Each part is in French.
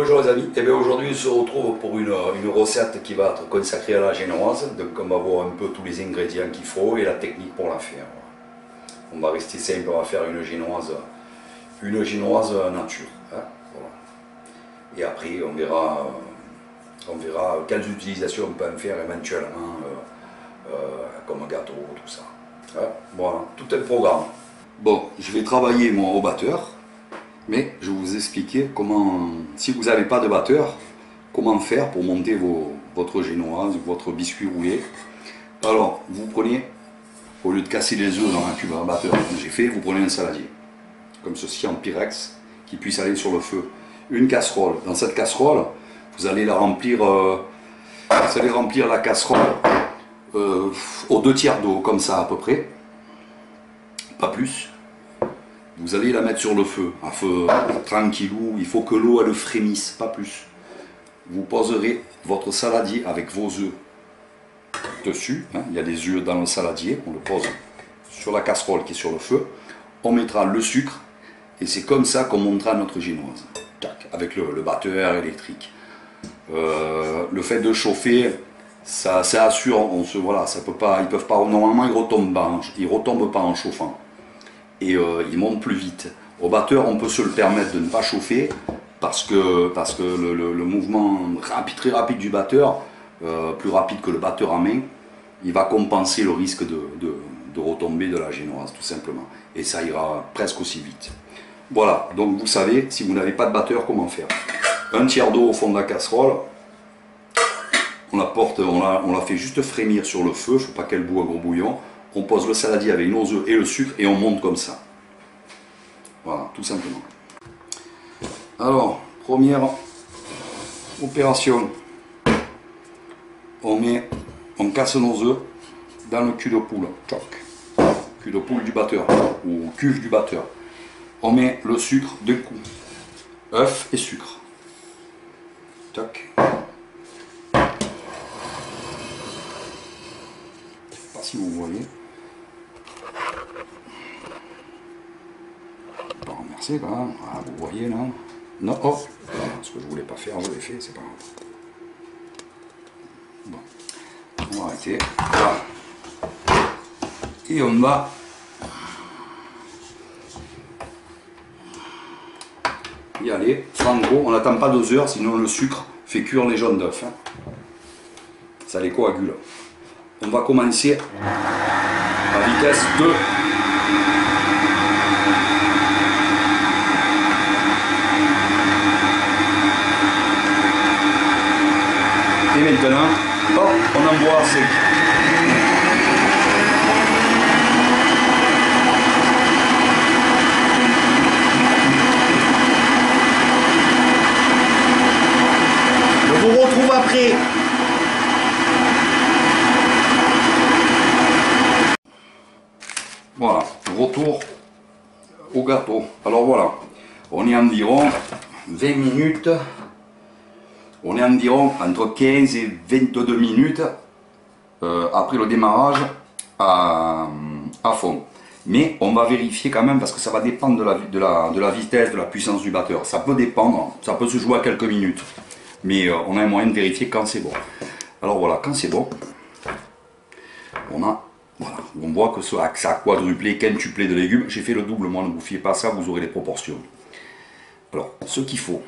bonjour les amis, et bien aujourd'hui on se retrouve pour une recette qui va être consacrée à la génoise. Donc on va voir un peu tous les ingrédients qu'il faut et la technique pour la faire. On va rester simple, on va faire une génoise nature. Hein, voilà. Et après on verra quelles utilisations on peut en faire éventuellement comme gâteau, tout ça. Hein, voilà, tout est le programme. Bon, je vais travailler moi au batteur. Mais je vais vous expliquer comment, si vous n'avez pas de batteur, comment faire pour monter votre génoise, votre biscuit roulé. Alors, vous prenez, au lieu de casser les œufs dans un cube à batteur, comme j'ai fait, vous prenez un saladier, comme ceci en pyrex, qui puisse aller sur le feu. Une casserole. Dans cette casserole, vous allez remplir la casserole aux 2/3 d'eau, comme ça à peu près, pas plus. Vous allez la mettre sur le feu, à feu tranquillou, il faut que l'eau elle frémisse, pas plus. Vous poserez votre saladier avec vos œufs dessus, hein, il y a des œufs dans le saladier, on le pose sur la casserole qui est sur le feu, on mettra le sucre, et c'est comme ça qu'on montera notre génoise, avec le batteur électrique. Le fait de chauffer, ça assure, ça peut pas, ils peuvent pas, normalement ils retombent pas en chauffant. Et il monte plus vite. Au batteur, on peut se le permettre de ne pas chauffer parce que le mouvement très rapide du batteur, plus rapide que le batteur à main, il va compenser le risque de retomber de la génoise, tout simplement. Et ça ira presque aussi vite. Voilà, donc vous savez, si vous n'avez pas de batteur, comment faire. 1/3 d'eau au fond de la casserole, on la fait juste frémir sur le feu, il ne faut pas qu'elle boue un gros bouillon. On pose le saladier avec nos œufs et le sucre et on monte comme ça. Voilà, tout simplement. Alors, première opération. On casse nos œufs dans le cul de poule. Cul de poule du batteur ou cuve du batteur. On met le sucre d'un coup. œuf et sucre. Tac. Je ne sais pas si vous voyez. Remercier quand même. Ah, vous voyez là. Non, oh, ce que je voulais pas faire, je l'ai fait, c'est pas grave. Bon, on va arrêter. Voilà. Et on va y aller. Franco, on n'attend pas 2 heures, sinon le sucre fait cuire les jaunes d'œufs. Hein. Ça les coagule. On va commencer à vitesse 2. Et maintenant, hop, on envoie à sec. Je vous retrouve après. Voilà, retour au gâteau. Alors voilà, on est environ 20 minutes. On est environ entre 15 et 22 minutes après le démarrage à fond. Mais on va vérifier quand même parce que ça va dépendre de la vitesse, de la puissance du batteur. Ça peut dépendre, ça peut se jouer à quelques minutes. Mais on a un moyen de vérifier quand c'est bon. Alors voilà, quand c'est bon, on voit que ça a quadruplé, quintuplé de légumes. J'ai fait le double, moi ne vous fiez pas à ça, vous aurez les proportions. Alors, ce qu'il faut,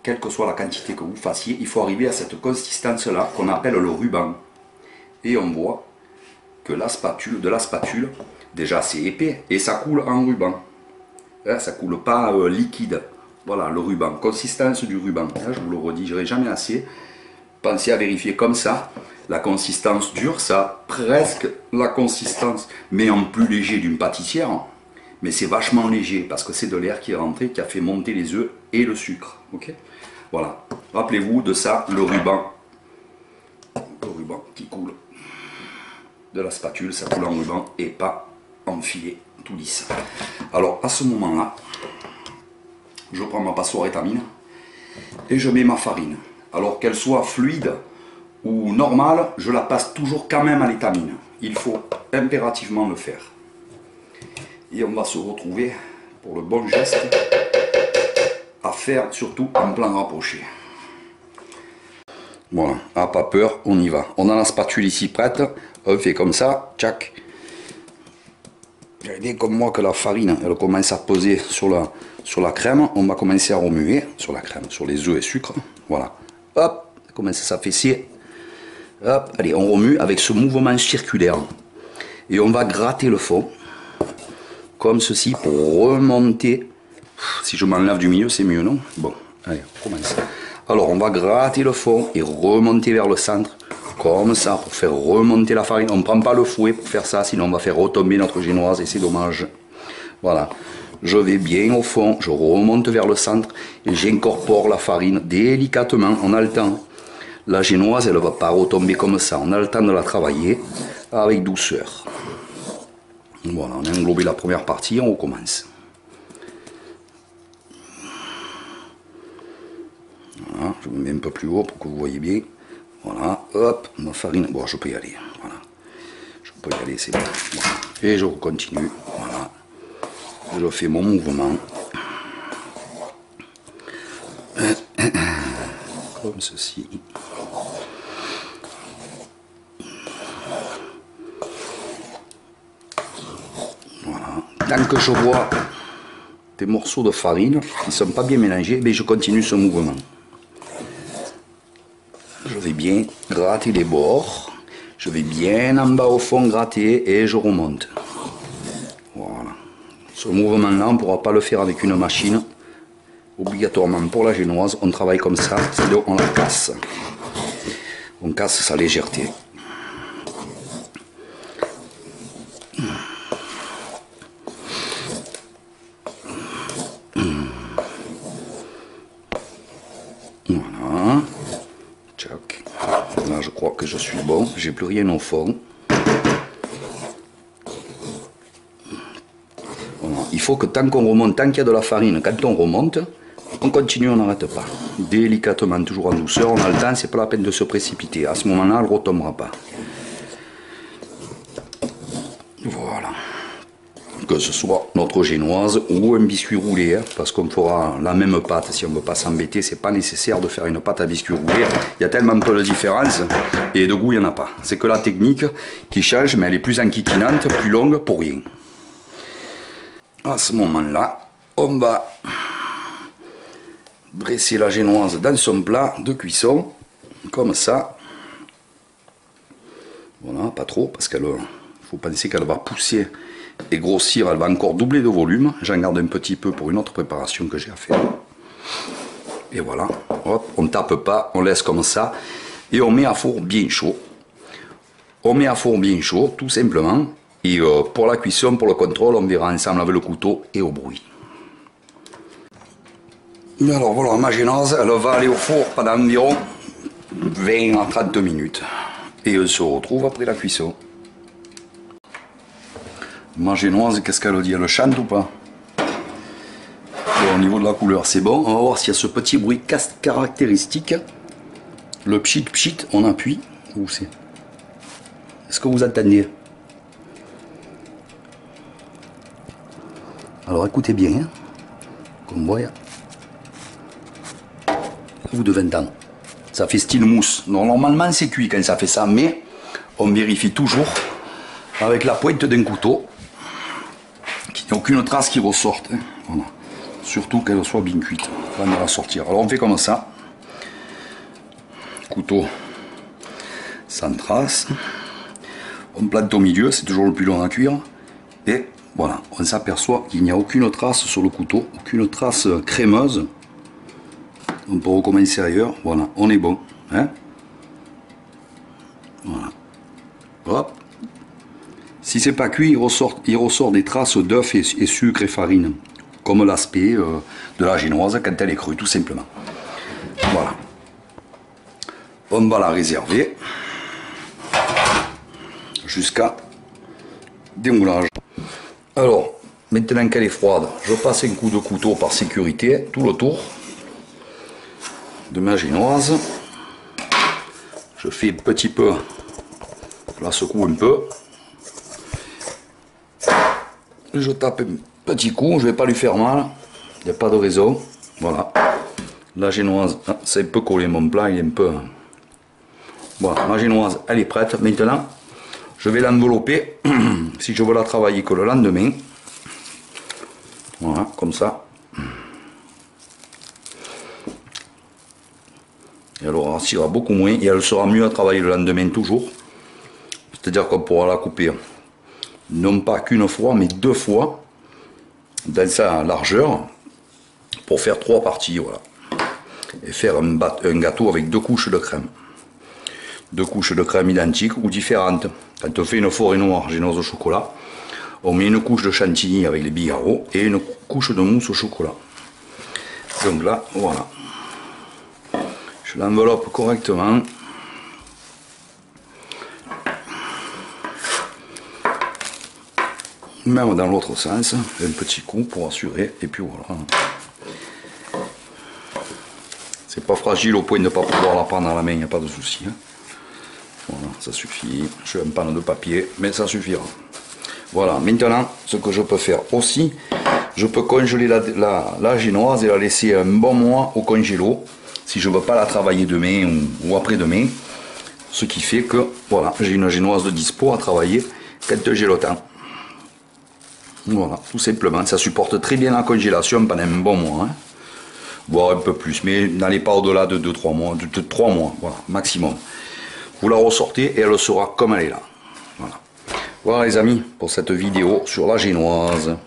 quelle que soit la quantité que vous fassiez, il faut arriver à cette consistance-là qu'on appelle le ruban. Et on voit que de la spatule, déjà c'est épais et ça coule en ruban. Hein, ça ne coule pas liquide. Voilà le ruban, consistance du ruban. Hein, je vous le redirai jamais assez. Pensez à vérifier comme ça. La consistance dure, ça a presque la consistance, mais en plus léger d'une pâtissière. Mais c'est vachement léger parce que c'est de l'air qui est rentré, qui a fait monter les œufs et le sucre. Okay, voilà, rappelez-vous de ça, le ruban qui coule de la spatule, ça coule en ruban et pas en filet tout lisse. Alors à ce moment-là, je prends ma passoire étamine et je mets ma farine. Alors qu'elle soit fluide ou normale, je la passe toujours quand même à l'étamine. Il faut impérativement le faire. Et on va se retrouver pour le bon geste à faire, surtout en plan rapproché. Voilà, ah, pas peur, on y va. On a la spatule ici prête, on fait comme ça, tchac. Vous voyez bien comme moi que la farine, elle commence à peser sur la crème. On va commencer à remuer sur la crème, sur les œufs et sucre. Voilà, hop, ça commence à s'affaisser. Hop, allez, on remue avec ce mouvement circulaire. Et on va gratter le fond, comme ceci, pour remonter. Si je m'enlève du milieu, c'est mieux, non? Bon, allez, on commence. Alors, on va gratter le fond et remonter vers le centre, comme ça, pour faire remonter la farine. On ne prend pas le fouet pour faire ça, sinon on va faire retomber notre génoise et c'est dommage. Voilà, je vais bien au fond, je remonte vers le centre et j'incorpore la farine délicatement. On a le temps. La génoise, elle ne va pas retomber comme ça. On a le temps de la travailler avec douceur. Voilà, on a englobé la première partie, on recommence. Voilà, je me mets un peu plus haut pour que vous voyez bien. Voilà, hop, ma farine. Bon, je peux y aller. Voilà, je peux y aller, c'est bon. Voilà. Et je continue. Voilà, je fais mon mouvement. Comme ceci. Voilà, tant que je vois des morceaux de farine qui ne sont pas bien mélangés, mais je continue ce mouvement. Je vais bien gratter les bords, je vais bien en bas au fond gratter et je remonte. Voilà. Ce mouvement-là, on ne pourra pas le faire avec une machine. Obligatoirement pour la génoise, on travaille comme ça, sinon on la casse. On casse sa légèreté. Voilà. Tchac. Là, je crois que je suis bon. J'ai plus rien au fond. Voilà. Il faut que tant qu'on remonte, tant qu'il y a de la farine, quand on remonte, on continue, on n'arrête pas. Délicatement, toujours en douceur. On a le temps, c'est pas la peine de se précipiter. À ce moment-là, elle ne retombera pas. Voilà. Que ce soit notre génoise ou un biscuit roulé, hein, parce qu'on fera la même pâte. Si on ne veut pas s'embêter, c'est pas nécessaire de faire une pâte à biscuit roulé. Il y a tellement peu de différence et de goût il n'y en a pas. C'est que la technique qui change, mais elle est plus enquiquinante, plus longue pour rien. À ce moment-là, on va dresser la génoise dans son plat de cuisson, comme ça. Voilà, pas trop, parce qu'il faut penser qu'elle va pousser et grossir, elle va encore doubler de volume. J'en garde un petit peu pour une autre préparation que j'ai à faire. Et voilà, hop, on ne tape pas, on laisse comme ça. Et on met à four bien chaud. On met à four bien chaud, tout simplement. Et pour la cuisson, pour le contrôle, on verra ensemble avec le couteau et au bruit. Alors voilà, ma génoise, elle va aller au four pendant environ 20 à 30 minutes. Et on se retrouve après la cuisson. Ma génoise, qu'est-ce qu'elle dit? Elle chante ou pas? Au niveau de la couleur, c'est bon. On va voir s'il y a ce petit bruit caractéristique. Le pchit pchit, on appuie. Où c'est? Est-ce que vous entendez? Alors écoutez bien, hein. Comme vous voyez. Vous devez entendre. Ça fait style mousse. Non, normalement c'est cuit quand ça fait ça, mais on vérifie toujours avec la pointe d'un couteau qu'il n'y ait aucune trace qui ressorte. Hein. Voilà. Surtout qu'elle soit bien cuite avant de la sortir. Alors on fait comme ça. Couteau sans trace. On plante au milieu, c'est toujours le plus long à cuire. Et voilà, on s'aperçoit qu'il n'y a aucune trace sur le couteau, aucune trace crémeuse. On peut recommencer ailleurs. Voilà, on est bon. Hein, voilà. Hop. Si c'est pas cuit, il ressort des traces d'œufs et sucre et farine. Comme l'aspect de la génoise quand elle est crue, tout simplement. Voilà. On va la réserver jusqu'à démoulage. Alors, maintenant qu'elle est froide, je passe un coup de couteau par sécurité, tout le tour de ma génoise. Je fais un petit peu, je la secoue un peu. Je tape un petit coup, je ne vais pas lui faire mal, il n'y a pas de raison. Voilà. La génoise, c'est un peu collé mon plat, il est un peu... Voilà, ma génoise, elle est prête. Maintenant, je vais l'envelopper, si je veux la travailler que le lendemain. Voilà, comme ça. Et elle rassira beaucoup moins et elle sera mieux à travailler le lendemain toujours. C'est-à-dire qu'on pourra la couper non pas qu'une fois, mais 2 fois dans sa largeur pour faire 3 parties. Voilà. Et faire un gâteau avec 2 couches de crème. 2 couches de crème identiques ou différentes. Quand on fait une forêt noire génoise au chocolat, on met une couche de chantilly avec les bigarreaux et une couche de mousse au chocolat. Donc là, voilà. Je l'enveloppe correctement. Même dans l'autre sens, un petit coup pour assurer, et puis voilà. C'est pas fragile au point de ne pas pouvoir la prendre à la main, il n'y a pas de souci. Voilà, ça suffit. Je fais un pan de papier, mais ça suffira. Voilà, maintenant, ce que je peux faire aussi, je peux congeler la génoise et la laisser un bon mois au congélo, si je ne veux pas la travailler demain ou après-demain. Ce qui fait que, voilà, j'ai une génoise de dispo à travailler quand j'ai le temps. Voilà, tout simplement, ça supporte très bien la congélation pendant un bon mois, hein, voire un peu plus, mais n'allez pas au-delà de 2-3 mois, de 3 mois, voilà, maximum. Vous la ressortez et elle sera comme elle est là. Voilà. Voilà les amis, pour cette vidéo sur la génoise.